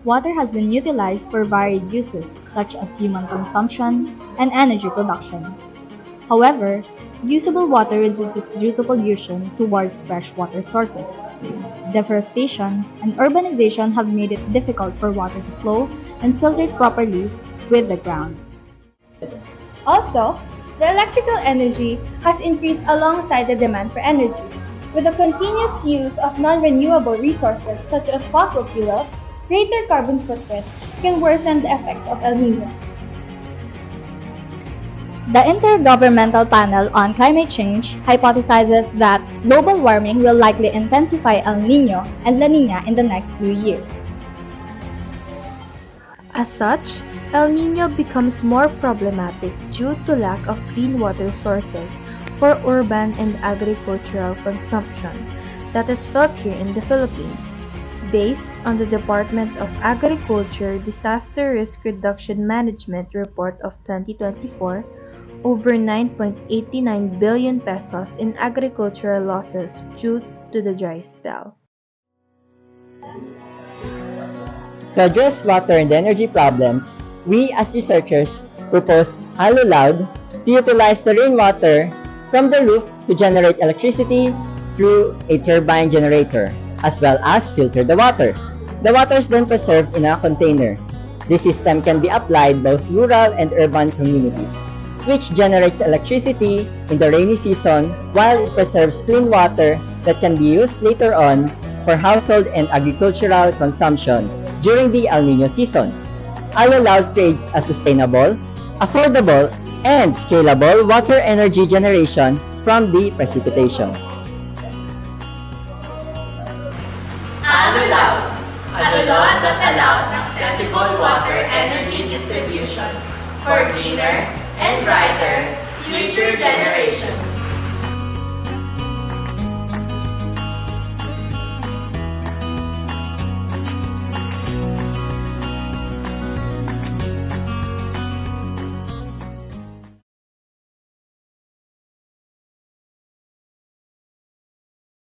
Water has been utilized for varied uses such as human consumption and energy production. However, usable water reduces due to pollution towards freshwater sources. Deforestation and urbanization have made it difficult for water to flow and filtrate properly with the ground. Also, the electrical energy has increased alongside the demand for energy. With the continuous use of non-renewable resources such as fossil fuels, greater carbon footprint can worsen the effects of El Nino. The Intergovernmental Panel on Climate Change hypothesizes that global warming will likely intensify El Nino and La Nina in the next few years. As such, El Nino becomes more problematic due to lack of clean water sources for urban and agricultural consumption that is felt here in the Philippines. Based on the Department of Agriculture Disaster Risk Reduction Management Report of 2024, over 9.89 billion pesos in agricultural losses due to the dry spell. To address water and energy problems, we as researchers proposed Alulod to utilize the rainwater from the roof to generate electricity through a turbine generator, as well as filter the water. The water is then preserved in a container. This system can be applied both rural and urban communities, which generates electricity in the rainy season while it preserves clean water that can be used later on for household and agricultural consumption during the El Nino season. Alulod creates a sustainable, affordable, and scalable water energy generation from the precipitation. Alulod that allows accessible water energy distribution for cleaner and brighter future generations.